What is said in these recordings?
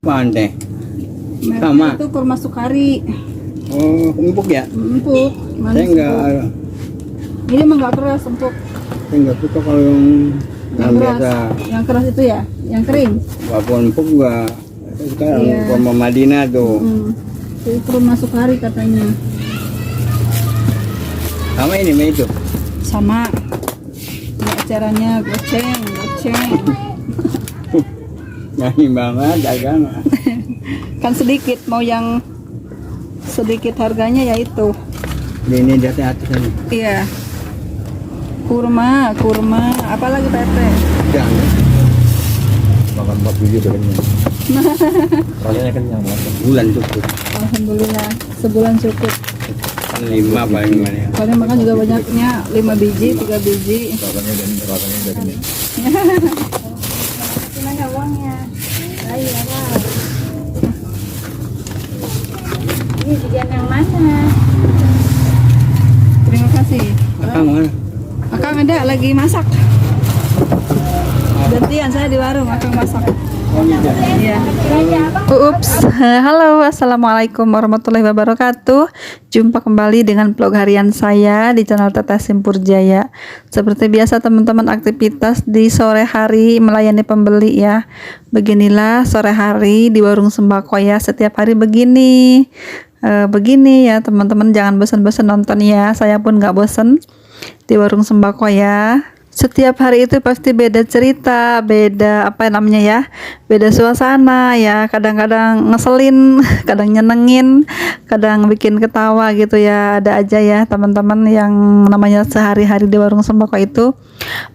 Pandai. Merek Sama. itu kurma Sukari. Oh, empuk ya? Empuk. Saya Manis enggak, empuk. Ini emang nggak keras, empuk. saya enggak suka kalau yang keras. biasa. Yang keras itu ya, yang kering. Walaupun empuk juga sekarang Iya. kurma Madinah tuh. Itu kurma Sukari katanya. Sama ini mah itu. Sama. Ini acaranya goceng. Nyanyi banget dagang. Kan sedikit, mau yang sedikit harganya ya itu. Ini di atas ini. Iya. Kurma. Apalagi Pak RT? Jangan. Makan 4 biji udah kenyang. Rasanya kenyang banget. Bulan cukup. Alhamdulillah, sebulan cukup. 5 paling mana. Kalian makan juga banyaknya, 5 biji, 3 biji. Rasanya udah kenyang. Gimana uangnya? Ayo, ini jajan yang mana? Terima kasih. Akang mana? Akang ada lagi masak. Gantian saya di warung, Akang masak. Iya. Ups. Halo, assalamualaikum warahmatullahi wabarakatuh. Jumpa kembali dengan vlog harian saya di channel Teteh Simpur Jaya. Seperti biasa teman-teman, aktivitas di sore hari melayani pembeli ya. Beginilah sore hari di warung sembako ya. Setiap hari begini. Begini ya teman-teman, jangan bosan-bosan nonton ya. Saya pun nggak bosan di warung sembako ya. Setiap hari itu pasti beda cerita, beda apa namanya ya, beda suasana ya. Kadang-kadang ngeselin, kadang nyenengin, kadang bikin ketawa gitu ya. Ada aja ya teman-teman yang namanya sehari-hari di warung sembako itu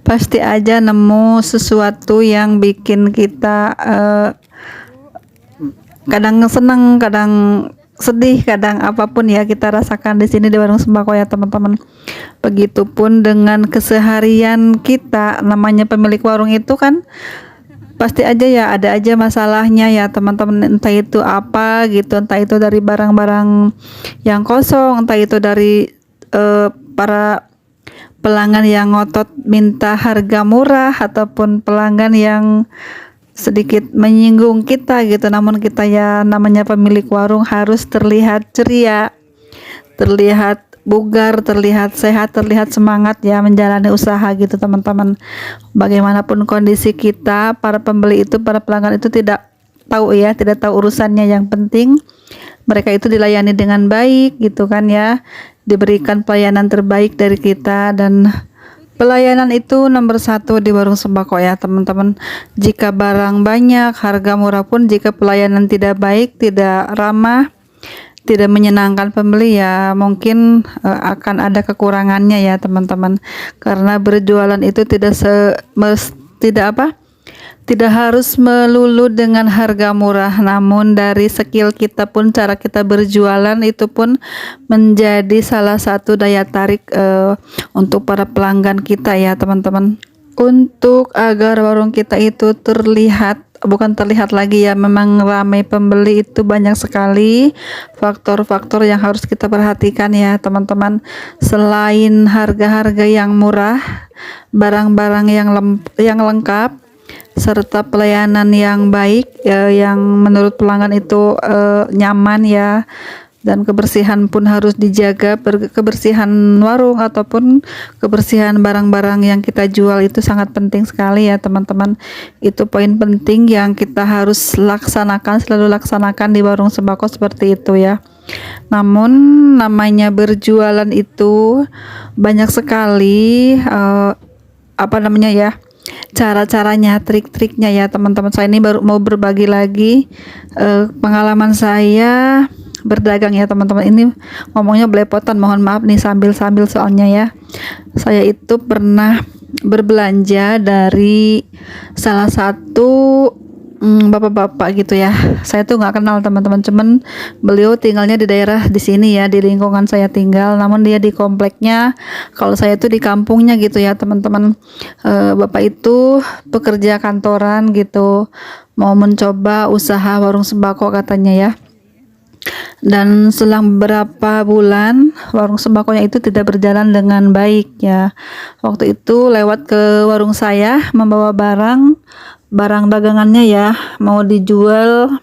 pasti aja nemu sesuatu yang bikin kita kadang seneng, kadang sedih, kadang apapun ya kita rasakan di sini di warung sembako ya teman-teman. Begitupun dengan keseharian kita, namanya pemilik warung itu kan pasti aja ya, ada aja masalahnya ya teman-teman. Entah itu apa gitu, entah itu dari barang-barang yang kosong, entah itu dari para pelanggan yang ngotot minta harga murah, ataupun pelanggan yang sedikit menyinggung kita gitu. Namun kita ya namanya pemilik warung harus terlihat ceria, terlihat bugar, terlihat sehat, terlihat semangat ya menjalani usaha gitu teman-teman. Bagaimanapun kondisi kita, para pembeli itu, para pelanggan itu tidak tahu ya, tidak tahu urusannya. Yang penting mereka itu dilayani dengan baik gitu kan ya, diberikan pelayanan terbaik dari kita. Dan pelayanan itu nomor 1 di warung sembako ya teman-teman. Jika barang banyak, harga murah pun, jika pelayanan tidak baik, tidak ramah, tidak menyenangkan pembeli ya mungkin akan ada kekurangannya ya teman-teman. Karena berjualan itu tidak harus melulu dengan harga murah, namun dari skill kita pun, cara kita berjualan itu pun menjadi salah satu daya tarik untuk para pelanggan kita ya teman-teman. Untuk agar warung kita itu terlihat, bukan terlihat lagi ya, memang ramai pembeli, itu banyak sekali faktor-faktor yang harus kita perhatikan ya teman-teman. Selain harga-harga yang murah, barang-barang yang lengkap, serta pelayanan yang baik ya, yang menurut pelanggan itu nyaman ya, dan kebersihan pun harus dijaga. Kebersihan warung ataupun kebersihan barang-barang yang kita jual itu sangat penting sekali ya teman-teman. Itu poin penting yang kita harus laksanakan, selalu laksanakan di warung sembako seperti itu ya. Namun namanya berjualan itu banyak sekali cara-caranya, trik-triknya ya teman-teman. Saya ini baru mau berbagi lagi pengalaman saya berdagang ya teman-teman. Ini ngomongnya belepotan, mohon maaf nih, sambil-sambil soalnya ya. Saya itu pernah berbelanja dari salah satu bapak-bapak gitu ya. Saya tuh nggak kenal teman-teman, cuman beliau tinggalnya di daerah di sini ya, di lingkungan saya tinggal, namun dia di kompleknya, kalau saya tuh di kampungnya gitu ya teman-teman. Bapak itu pekerja kantoran gitu, mau mencoba usaha warung sembako katanya ya. Dan selang beberapa bulan warung sembakonya itu tidak berjalan dengan baik ya. Waktu itu lewat ke warung saya membawa barang dagangannya ya, mau dijual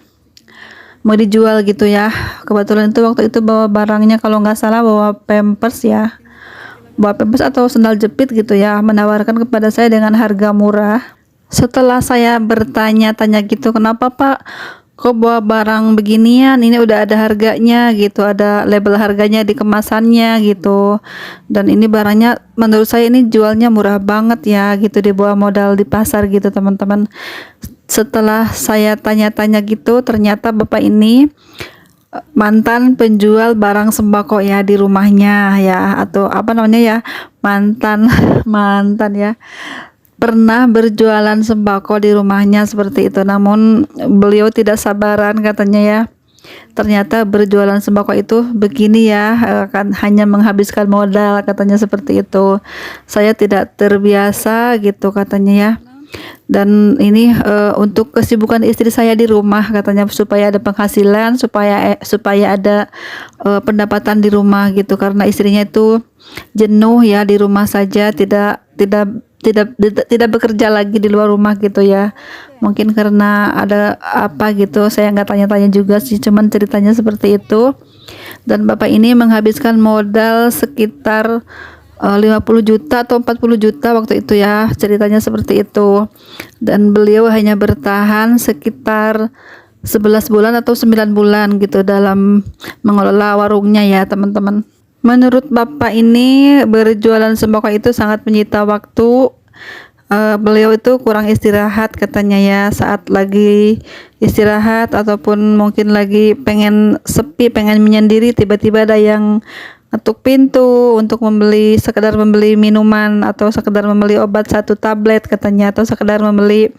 mau dijual gitu ya. Kebetulan itu waktu itu bawa barangnya kalau nggak salah bawa pampers ya, bawa pampers atau sandal jepit gitu ya, menawarkan kepada saya dengan harga murah. Setelah saya bertanya-tanya gitu, kenapa Pak kok bawa barang beginian, ini udah ada harganya gitu, ada label harganya di kemasannya gitu, dan ini barangnya menurut saya ini jualnya murah banget ya gitu, dibawa modal di pasar gitu teman-teman. Setelah saya tanya-tanya gitu, ternyata bapak ini mantan penjual barang sembako ya di rumahnya ya, atau apa namanya ya, mantan mantan ya, pernah berjualan sembako di rumahnya seperti itu. Namun beliau tidak sabaran katanya ya, ternyata berjualan sembako itu begini ya, kan hanya menghabiskan modal katanya seperti itu. Saya tidak terbiasa gitu katanya ya, dan ini untuk kesibukan istri saya di rumah katanya, supaya ada penghasilan, supaya ada pendapatan di rumah gitu, karena istrinya itu jenuh ya di rumah saja, tidak bekerja lagi di luar rumah gitu ya. Mungkin karena ada apa gitu, saya nggak tanya-tanya juga sih, cuman ceritanya seperti itu. Dan bapak ini menghabiskan modal sekitar 50 juta atau 40 juta waktu itu ya, ceritanya seperti itu. Dan beliau hanya bertahan sekitar 11 bulan atau 9 bulan gitu dalam mengelola warungnya ya teman-teman. Menurut bapak ini berjualan sembako itu sangat menyita waktu. Beliau itu kurang istirahat katanya ya, saat lagi istirahat ataupun mungkin lagi pengen sepi, pengen menyendiri, tiba-tiba ada yang ketuk pintu untuk sekedar membeli minuman atau sekedar membeli obat 1 tablet katanya, atau sekedar membeli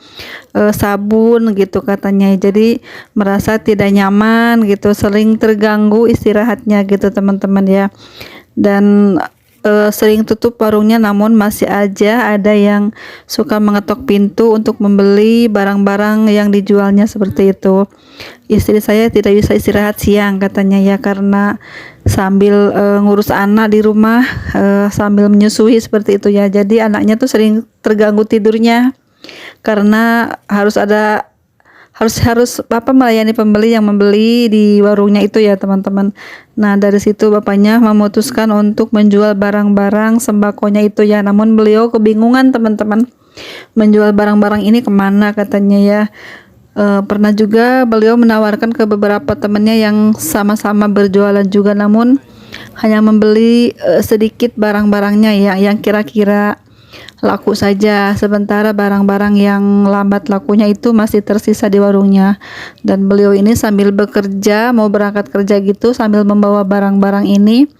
sabun gitu katanya. Jadi merasa tidak nyaman gitu, sering terganggu istirahatnya gitu teman-teman ya. Dan sering tutup warungnya, namun masih aja ada yang suka mengetok pintu untuk membeli barang-barang yang dijualnya seperti itu. Istri saya tidak bisa istirahat siang katanya ya, karena sambil ngurus anak di rumah, sambil menyusui seperti itu ya. Jadi anaknya tuh sering terganggu tidurnya karena harus bapak melayani pembeli yang membeli di warungnya itu ya teman-teman. Nah dari situ bapaknya memutuskan untuk menjual barang-barang sembakonya itu ya. Namun beliau kebingungan teman-teman, menjual barang-barang ini kemana katanya ya. Pernah juga beliau menawarkan ke beberapa temannya yang sama-sama berjualan juga, namun hanya membeli sedikit barang-barangnya ya, yang kira-kira laku saja, sementara barang-barang yang lambat lakunya itu masih tersisa di warungnya. Dan beliau ini sambil bekerja, mau berangkat kerja gitu, sambil membawa barang-barang ini,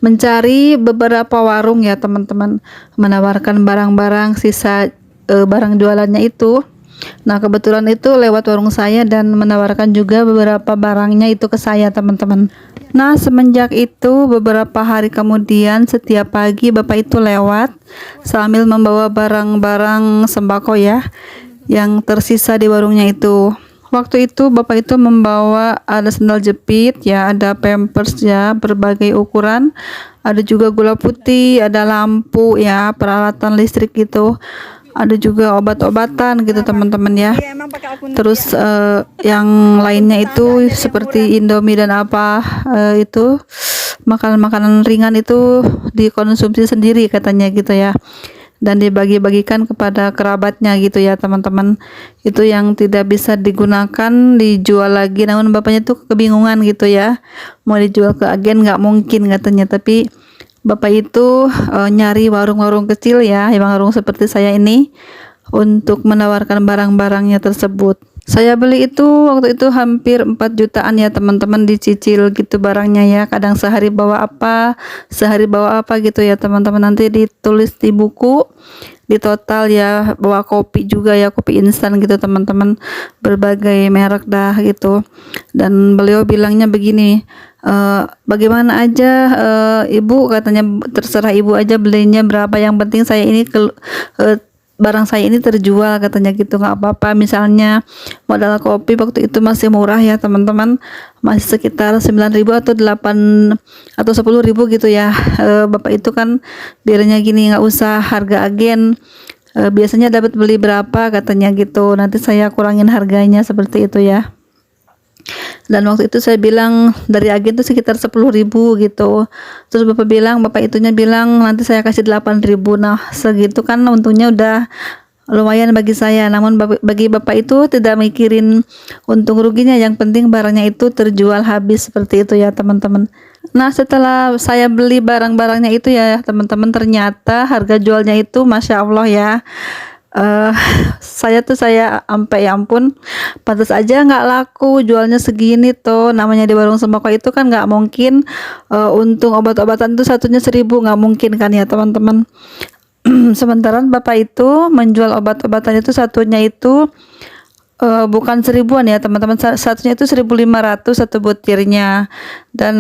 mencari beberapa warung ya teman-teman, menawarkan barang-barang sisa barang jualannya itu. Nah kebetulan itu lewat warung saya dan menawarkan juga beberapa barangnya itu ke saya teman-teman. Nah semenjak itu beberapa hari kemudian, setiap pagi bapak itu lewat sambil membawa barang-barang sembako ya yang tersisa di warungnya itu. Waktu itu bapak itu membawa ada sandal jepit ya, ada pampers ya berbagai ukuran, ada juga gula putih, ada lampu ya, peralatan listrik gitu, ada juga obat-obatan gitu teman-teman ya. Terus yang lainnya itu seperti Indomie dan apa itu makanan-makanan ringan itu dikonsumsi sendiri katanya gitu ya, dan dibagi-bagikan kepada kerabatnya gitu ya teman-teman. Itu yang tidak bisa digunakan dijual lagi, namun bapaknya tuh kebingungan gitu ya, mau dijual ke agen nggak mungkin katanya. Tapi bapak itu nyari warung-warung kecil ya, yang warung seperti saya ini, untuk menawarkan barang-barangnya tersebut. Saya beli itu waktu itu hampir 4 jutaan ya teman-teman, dicicil gitu barangnya ya. Kadang sehari bawa apa gitu ya teman-teman. Nanti ditulis di buku, di total ya, bawa kopi juga ya, kopi instan gitu teman-teman, berbagai merek dah gitu. Dan beliau bilangnya begini, bagaimana aja ibu katanya, terserah ibu aja belinya berapa, yang penting saya ini barang saya ini terjual katanya gitu, nggak apa-apa. Misalnya modal kopi waktu itu masih murah ya teman-teman, masih sekitar 9.000 atau 8 atau 10.000 gitu ya. Bapak itu kan bilangnya gini, nggak usah harga agen, biasanya dapat beli berapa katanya gitu, nanti saya kurangin harganya seperti itu ya. Dan waktu itu saya bilang dari agen itu sekitar 10.000 gitu. Terus bapak itunya bilang nanti saya kasih 8.000. Nah segitu kan untungnya udah lumayan bagi saya. Namun bagi bapak itu tidak mikirin untung ruginya, yang penting barangnya itu terjual habis, seperti itu ya teman-teman. Nah setelah saya beli barang-barangnya itu ya teman-teman, ternyata harga jualnya itu Masya Allah ya. Saya sampai ya ampun, pantas aja nggak laku, jualnya segini tuh. Namanya di warung sembako itu kan nggak mungkin untung obat-obatan tuh satunya 1.000, nggak mungkin kan ya teman-teman. Sementara bapak itu menjual obat-obatan itu satunya itu bukan 1.000-an ya teman-teman, satunya itu 1.500 satu butirnya. Dan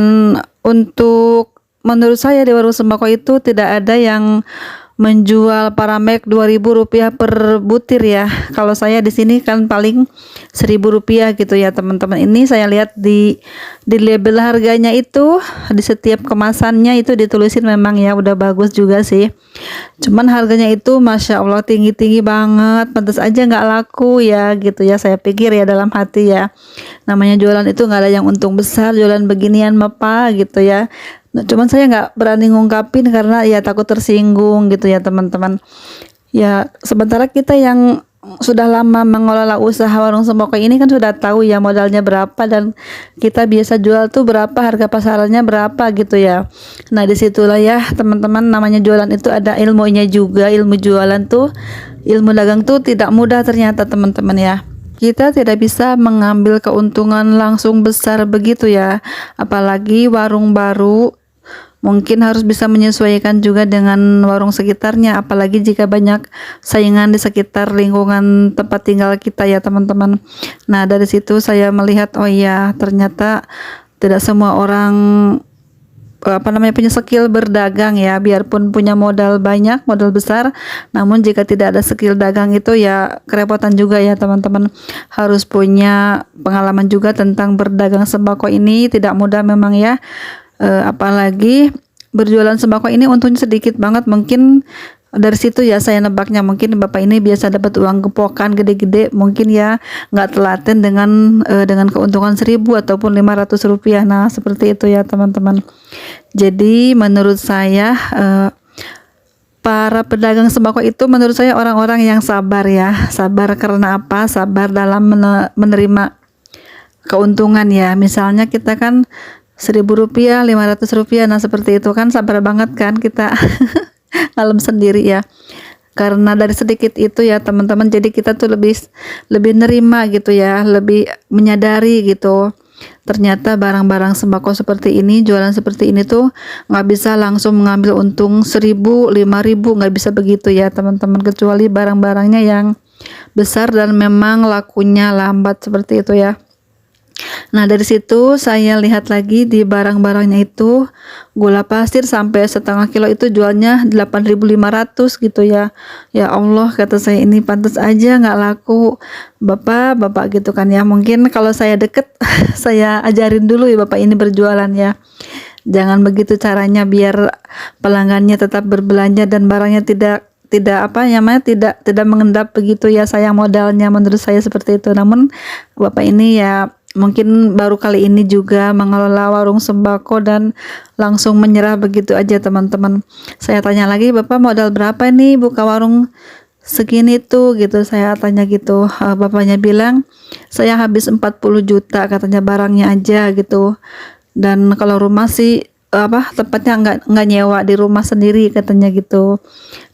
untuk menurut saya di warung sembako itu tidak ada yang menjual Paramek Rp2.000 per butir ya. Kalau saya di sini kan paling Rp1.000 gitu ya teman-teman. Ini saya lihat di label harganya itu, di setiap kemasannya itu ditulisin memang ya udah bagus juga sih. Cuman harganya itu Masya Allah tinggi-tinggi banget, pantas aja nggak laku ya gitu ya. Saya pikir ya dalam hati ya, namanya jualan itu nggak ada yang untung besar, jualan beginian apa gitu ya. Nah, cuman saya nggak berani ngungkapin karena ya takut tersinggung gitu ya teman-teman. Ya sementara kita yang sudah lama mengelola usaha warung sembako ini kan sudah tahu ya modalnya berapa, dan kita biasa jual tuh berapa, harga pasarannya berapa gitu ya. Nah disitulah ya teman-teman, namanya jualan itu ada ilmunya juga. Ilmu jualan tuh, ilmu dagang tuh tidak mudah ternyata teman-teman ya. Kita tidak bisa mengambil keuntungan langsung besar begitu ya, apalagi warung baru. Mungkin harus bisa menyesuaikan juga dengan warung sekitarnya, apalagi jika banyak saingan di sekitar lingkungan tempat tinggal kita ya teman-teman. Nah dari situ saya melihat, oh iya ternyata tidak semua orang punya skill berdagang ya. Biarpun punya modal banyak, modal besar, namun jika tidak ada skill dagang itu ya kerepotan juga ya teman-teman. Harus punya pengalaman juga tentang berdagang sembako ini, tidak mudah memang ya. Apalagi berjualan sembako ini untungnya sedikit banget. Mungkin dari situ ya saya nebaknya, mungkin bapak ini biasa dapat uang gepokan gede-gede, mungkin ya nggak telaten dengan keuntungan 1.000 ataupun Rp500. Nah seperti itu ya teman-teman. Jadi menurut saya para pedagang sembako itu menurut saya orang-orang yang sabar ya. Sabar karena apa? Sabar dalam menerima keuntungan ya. Misalnya kita kan Rp1.000, Rp500, nah seperti itu kan sabar banget kan kita ngalem sendiri ya. Karena dari sedikit itu ya teman-teman, jadi kita tuh lebih nerima gitu ya, lebih menyadari gitu. Ternyata barang-barang sembako seperti ini, jualan seperti ini tuh nggak bisa langsung mengambil untung 1.000, 5.000, nggak bisa begitu ya teman-teman, kecuali barang-barangnya yang besar dan memang lakunya lambat seperti itu ya. Nah dari situ saya lihat lagi di barang-barangnya itu, gula pasir sampai setengah kilo itu jualnya 8.500 gitu ya. Ya Allah kata saya, ini pantas aja nggak laku bapak gitu kan ya. Mungkin kalau saya deket saya ajarin dulu ya bapak ini berjualan ya. Jangan begitu caranya, biar pelanggannya tetap berbelanja dan barangnya tidak mengendap begitu ya, sayang modalnya, menurut saya seperti itu. Namun bapak ini ya mungkin baru kali ini juga mengelola warung sembako dan langsung menyerah begitu aja teman-teman. Saya tanya lagi, bapak modal berapa nih buka warung segini tuh gitu, saya tanya gitu. Bapaknya bilang saya habis 40 juta katanya barangnya aja gitu. Dan kalau rumah sih tempatnya nggak nyewa, di rumah sendiri katanya gitu.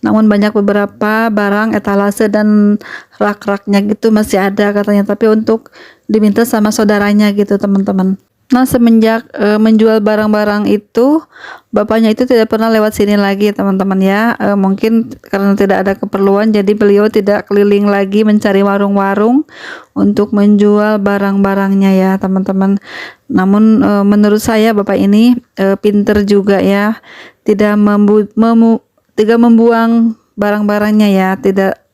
Namun banyak beberapa barang etalase dan rak-raknya gitu masih ada katanya, tapi untuk diminta sama saudaranya gitu teman-teman. Nah semenjak menjual barang-barang itu, bapaknya itu tidak pernah lewat sini lagi teman-teman ya. Mungkin karena tidak ada keperluan, jadi beliau tidak keliling lagi mencari warung-warung untuk menjual barang-barangnya ya teman-teman. Namun menurut saya bapak ini pinter juga ya, tidak membuang barang-barangnya ya, tidak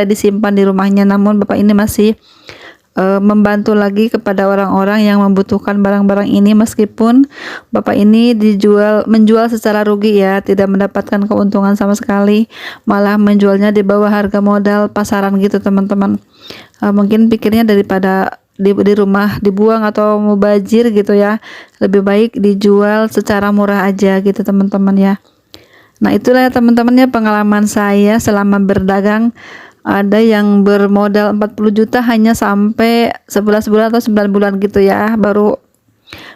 disimpan di rumahnya. Namun bapak ini masih membantu lagi kepada orang-orang yang membutuhkan barang-barang ini, meskipun bapak ini menjual secara rugi ya, tidak mendapatkan keuntungan sama sekali, malah menjualnya di bawah harga modal pasaran gitu teman-teman. Mungkin pikirnya daripada di rumah dibuang atau mubazir gitu ya, lebih baik dijual secara murah aja gitu teman-teman ya. Nah itulah ya teman-teman ya pengalaman saya selama berdagang. Ada yang bermodal 40 juta hanya sampai 11 bulan atau 9 bulan gitu ya, baru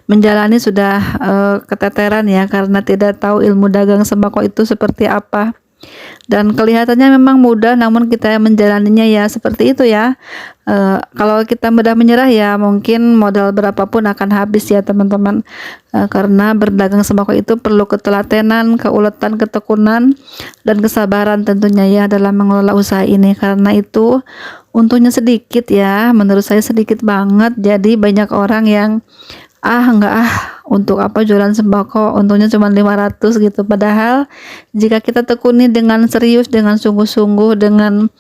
menjalani sudah keteteran ya, karena tidak tahu ilmu dagang sembako itu seperti apa. Dan kelihatannya memang mudah, namun kita yang menjalaninya ya seperti itu ya. Kalau kita mudah menyerah ya mungkin modal berapapun akan habis ya teman-teman. Karena berdagang sembako itu perlu ketelatenan, keuletan, ketekunan, dan kesabaran tentunya ya dalam mengelola usaha ini. Karena itu untungnya sedikit ya, menurut saya sedikit banget. Jadi banyak orang yang untuk apa jualan sembako, untungnya cuma 500 gitu. Padahal jika kita tekuni dengan serius, dengan sungguh-sungguh, dengan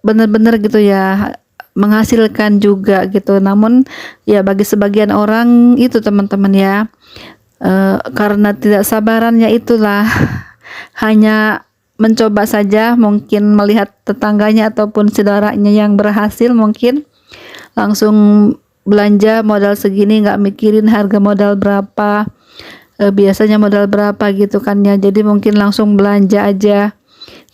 benar-benar gitu ya, menghasilkan juga gitu. Namun ya bagi sebagian orang itu teman-teman ya, karena tidak sabarannya itulah, hanya mencoba saja, mungkin melihat tetangganya ataupun saudaranya yang berhasil, mungkin langsung belanja modal segini, nggak mikirin harga modal berapa, biasanya modal berapa gitu kan ya. Jadi mungkin langsung belanja aja,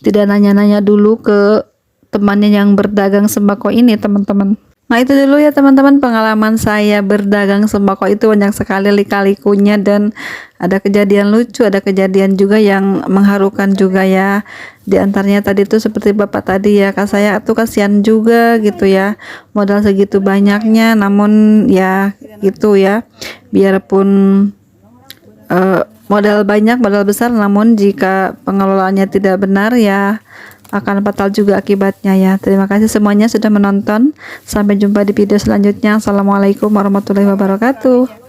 tidak nanya-nanya dulu ke temannya yang berdagang sembako ini teman-teman. Nah itu dulu ya teman-teman pengalaman saya berdagang sembako, itu banyak sekali lika-likunya, dan ada kejadian lucu, ada kejadian juga yang mengharukan juga ya. Di antaranya tadi tuh seperti bapak tadi ya, kak saya tuh kasihan juga gitu ya, modal segitu banyaknya, namun ya gitu ya, biarpun modal banyak, modal besar, namun jika pengelolaannya tidak benar ya akan fatal juga akibatnya ya. Terima kasih semuanya sudah menonton. Sampai jumpa di video selanjutnya. Assalamualaikum warahmatullahi wabarakatuh.